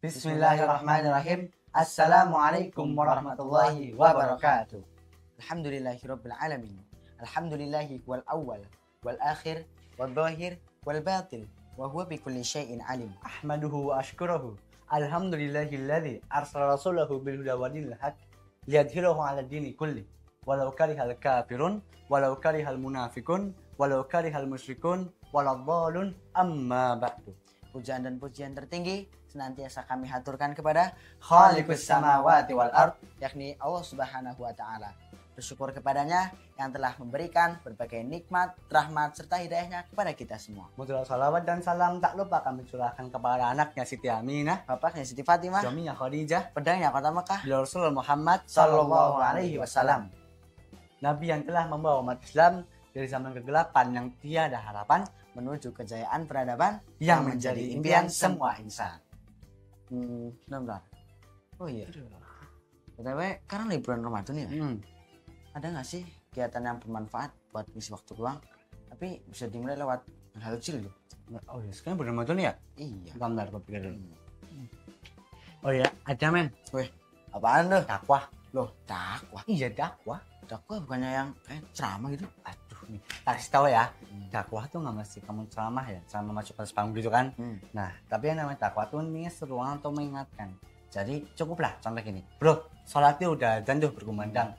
Bismillahirrahmanirrahim. Assalamualaikum warahmatullahi wabarakatuh. Alhamdulillahirabbil alamin. Alhamdulillahi wal awwal wal akhir wal zahir wal batin wa huwa bikulli syai'in alim. Ahmaduhu wa ashkuruhu. Alhamdulillahilladzi arsala rasulahu bil huda wa dinil haq liyadhhirahu 'ala dini kulli. Walau karihal kafirun, walau karihal munafiqun, walau karihal musyrikun, waladhdallun amma ba'du. Pujian dan pujian tertinggi senantiasa kami haturkan kepada Khaliqus samawati wal ard, yakni Allah Subhanahu wa taala. Bersyukur kepadanya yang telah memberikan berbagai nikmat, rahmat serta hidayahnya kepada kita semua. Mudah salawat dan salam tak lupa kami curahkan kepada anaknya Siti Aminah, Bapaknya Siti Fatimah, suaminya Khadijah, pedangnya Kota Mekah, Rasul Muhammad sallallahu alaihi wasallam. Nabi yang telah membawa umat Islam dari zaman kegelapan yang tiada harapan Menuju kejayaan peradaban yang menjadi impian semua insan. Benar. Oh iya. BTW, karena liburan Ramadan ya, ada nggak sih kegiatan yang bermanfaat buat ngisi waktu luang, tapi bisa dimulai lewat hal kecil loh. Oh iya, sekarang bulan Ramadan ya? Iya. Bentar, gue pikir dulu. Oh iya, ada men. Weh, apaan tuh? Dakwah. Loh, dakwah. Iya, dakwah. Dakwah bukannya yang ceramah gitu? Aduh nih, tak kasih tahu ya. Dakwah tuh nggak mesti kamu ceramah ya, ceramah masuk ke panggung gitu kan. Nah, tapi yang namanya dakwah tuh ini seruangan atau mengingatkan. Jadi cukuplah contoh gini, bro, sholatnya udah azan tuh berkumandang.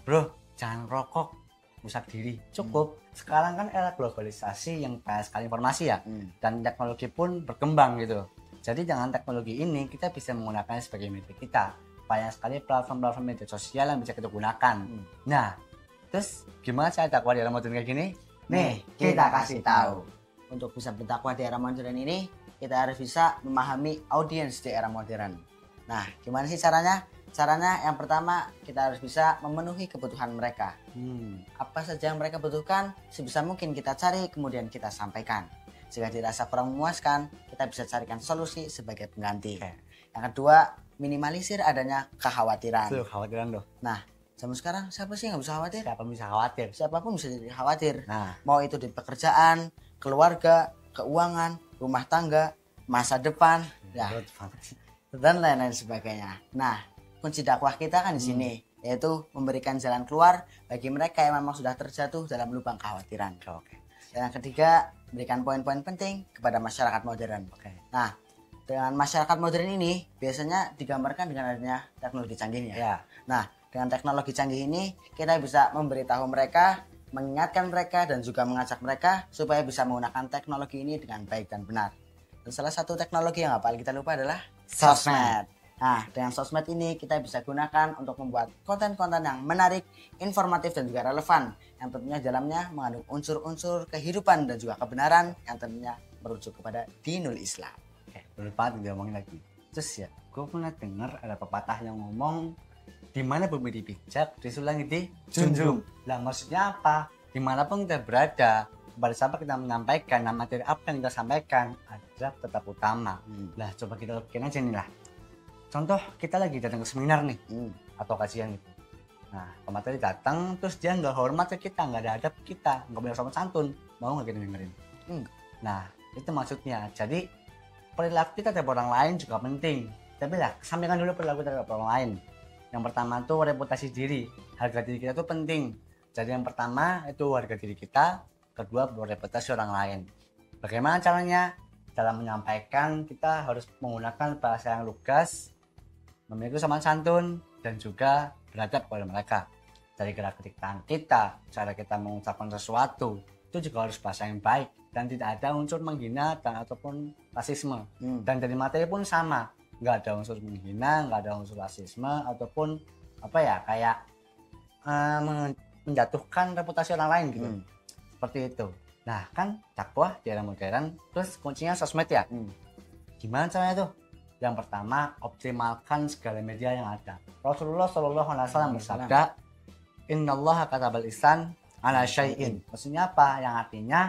Bro, jangan rokok, rusak diri. Cukup. Sekarang kan era globalisasi yang kaya sekali informasi ya, dan teknologi pun berkembang gitu. Jadi jangan teknologi ini kita bisa menggunakannya sebagai media kita. Banyak sekali platform-platform media sosial yang bisa kita gunakan. Nah, terus gimana saya dakwah di Ramadan kayak gini? Nih, kita kasih tahu. Untuk bisa berdakwah di era modern ini, kita harus bisa memahami audiens di era modern. Nah, gimana sih caranya? Caranya yang pertama, kita harus bisa memenuhi kebutuhan mereka. Apa saja yang mereka butuhkan, sebisa mungkin kita cari, kemudian kita sampaikan. Jika dirasa kurang memuaskan, kita bisa carikan solusi sebagai pengganti. Yang kedua, minimalisir adanya kekhawatiran. Kekhawatiran loh. Nah, zaman sekarang siapa sih yang nggak bisa khawatir? Siapa bisa khawatir? Siapapun bisa jadi khawatir. Nah, Mau itu di pekerjaan, keluarga, keuangan, rumah tangga, masa depan, ya, dan lain-lain sebagainya. Nah, kunci dakwah kita kan di sini, yaitu memberikan jalan keluar bagi mereka yang memang sudah terjatuh dalam lubang kekhawatiran. Oke. Dan yang ketiga, berikan poin-poin penting kepada masyarakat modern. Nah, dengan masyarakat modern ini biasanya digambarkan dengan adanya teknologi canggihnya. Ya. Nah, dengan teknologi canggih ini kita bisa memberitahu mereka, mengingatkan mereka dan juga mengajak mereka supaya bisa menggunakan teknologi ini dengan baik dan benar. Dan salah satu teknologi yang nggak paling kita lupa adalah sosmed. Nah, dengan sosmed ini kita bisa gunakan untuk membuat konten-konten yang menarik, informatif dan juga relevan, yang tentunya dalamnya mengandung unsur-unsur kehidupan dan juga kebenaran yang tentunya merujuk kepada dinul Islam. Lupa diomongin lagi. Terus ya, gue pernah dengar ada pepatah yang ngomong di mana bumi dipijak, disulang di junjung. Lah maksudnya apa? Dimanapun kita berada, pada siapa kita menyampaikan, nah materi apa yang kita sampaikan adalah tetap utama. Lah coba kita lakukan aja nih lah. Contoh kita lagi datang ke seminar nih, atau kajian gitu. Nah, pemateri datang, terus dia nggak hormat ke kita, nggak ada adab kita, nggak boleh sopan santun, mau nggak kita dengerin? Nah, itu maksudnya. Jadi perilaku kita terhadap orang lain juga penting. Tapi lah, sampaikan dulu perilaku terhadap orang lain. Yang pertama tuh reputasi diri, harga diri kita tuh penting. Jadi yang pertama itu harga diri kita, kedua reputasi orang lain. Bagaimana caranya? Dalam menyampaikan kita harus menggunakan bahasa yang lugas, memiliki sopan santun, dan juga beradab kepada mereka. Dari gerak-gerik tangan kita, cara kita mengucapkan sesuatu, itu juga harus bahasa yang baik dan tidak ada unsur menghina dan ataupun rasisme. Dan dari materi pun sama, nggak ada unsur menghina, nggak ada unsur rasisme ataupun apa ya kayak menjatuhkan reputasi orang lain gitu. Seperti itu. Nah kan dakwah di era modern, terus kuncinya sosmed ya. Gimana caranya tuh? Yang pertama, optimalkan segala media yang ada. Rasulullah Shallallahu Alaihi Wasallam bersabda, Innallaha katabal ihsan ala syai'in. Maksudnya apa? Yang artinya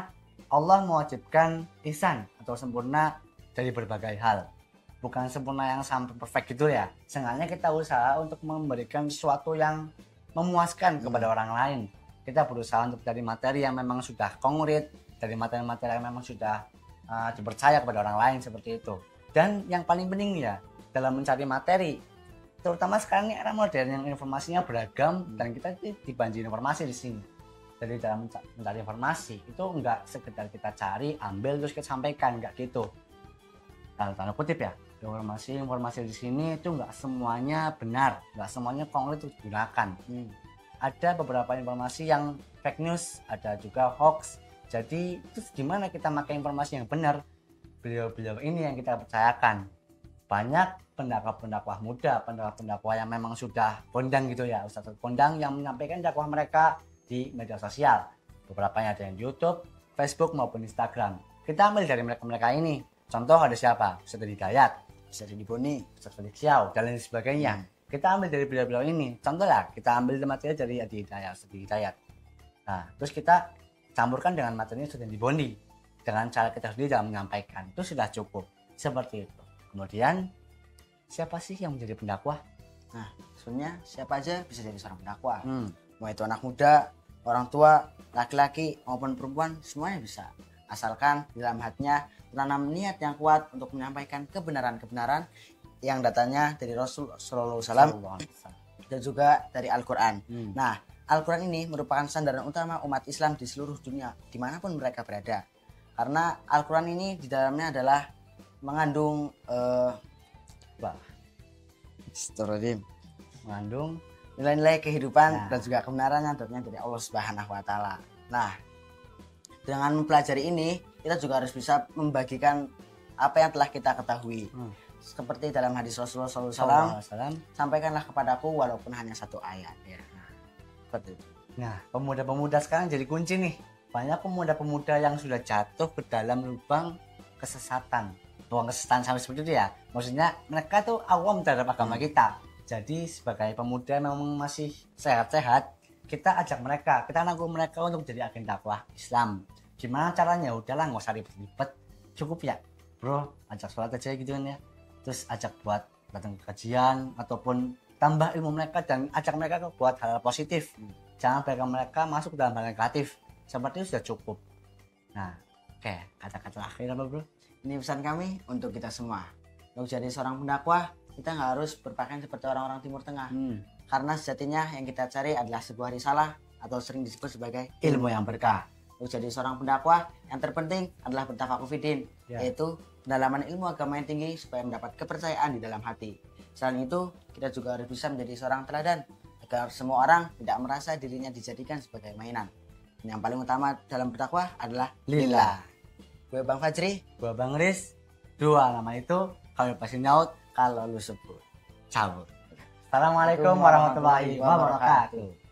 Allah mewajibkan ihsan atau sempurna dari berbagai hal. Bukan sempurna yang sampai perfect gitu ya. Seenggaknya kita usaha untuk memberikan sesuatu yang memuaskan kepada orang lain. Kita berusaha untuk dari materi yang memang sudah konkret, dari materi-materi yang memang sudah dipercaya kepada orang lain seperti itu. Dan yang paling penting ya dalam mencari materi, terutama sekarang ini era modern yang informasinya beragam dan kita dibanjiri informasi di sini. Jadi dalam mencari informasi itu enggak sekedar kita cari, ambil terus kita sampaikan, enggak gitu. Tanda kutip ya, informasi di sini itu enggak semuanya benar, enggak semuanya konkret untuk digunakan. Ada beberapa informasi yang fake news, ada juga hoax. Jadi terus gimana kita pakai informasi yang benar? Beliau-beliau ini yang kita percayakan. Banyak pendakwah-pendakwah muda, pendakwah-pendakwah yang memang sudah kondang gitu ya, ustaz kondang yang menyampaikan dakwah mereka di media sosial. Beberapa ada yang di YouTube, Facebook maupun Instagram. Kita ambil dari mereka-mereka ini. Contoh ada siapa? Ustaz Hidayat, Ustaz Boni, Ustaz Felix Xiao, dan lain sebagainya. Kita ambil dari beliau-beliau ini. Contoh lah, kita ambil materi dari Adi Hidayat, Ustaz Hidayat. Nah, terus kita campurkan dengan materinya Ustaz Boni. Dengan cara kita sendiri dalam menyampaikan. Itu sudah cukup. Seperti itu. Kemudian, siapa sih yang menjadi pendakwah? Nah, sebenarnya siapa aja bisa jadi seorang pendakwah. Mau itu anak muda, orang tua, laki-laki maupun perempuan, semuanya bisa. Asalkan di dalam hatinya tertanam niat yang kuat untuk menyampaikan kebenaran-kebenaran yang datanya dari Rasul Sallallahu Alaihi Wasallam dan juga dari Al-Quran. Nah, Al-Quran ini merupakan sandaran utama umat Islam di seluruh dunia, dimanapun mereka berada. Karena Al-Quran ini di dalamnya adalah mengandung mengandung nilai-nilai kehidupan dan juga kebenaran yang datangnya dari Allah Subhanahu wa taala. Nah, dengan mempelajari ini, kita juga harus bisa membagikan apa yang telah kita ketahui. Seperti dalam hadis Rasulullah SAW, sampaikanlah kepadaku walaupun hanya satu ayat. Ya. Nah, seperti itu. Nah, pemuda-pemuda sekarang jadi kunci nih. Banyak pemuda-pemuda yang sudah jatuh ke dalam lubang kesesatan. Lubang kesesatan sampai seperti itu ya. Maksudnya mereka tuh awam terhadap agama kita. Jadi sebagai pemuda yang memang masih sehat-sehat, kita ajak mereka, kita nanggung mereka untuk jadi agen dakwah Islam. Gimana caranya? Udahlah nggak usah ribet-ribet, cukup ya bro, ajak sholat aja gitu kan ya. Terus ajak buat datang ke kajian ataupun tambah ilmu mereka dan ajak mereka buat hal positif. Jangan biarkan mereka masuk ke dalam hal negatif. Seperti itu sudah cukup. Nah, oke, kata-kata akhir apa bro? Ini pesan kami untuk kita semua. Untuk jadi seorang pendakwah, kita nggak harus berpakaian seperti orang-orang Timur Tengah. Karena sejatinya yang kita cari adalah sebuah risalah atau sering disebut sebagai Ilmu yang berkah. Untuk jadi seorang pendakwah, yang terpenting adalah bertafakuh fiddin, yaitu pendalaman ilmu agama yang tinggi supaya mendapat kepercayaan di dalam hati. Selain itu, kita juga harus bisa menjadi seorang teladan agar semua orang tidak merasa dirinya dijadikan sebagai mainan. Dan yang paling utama dalam berdakwah adalah lillah. Gue Bang Fajri, gue Bang Riz. Dua nama itu kami pasti nyaut kalau lu sebut cabut. Assalamualaikum warahmatullahi wabarakatuh.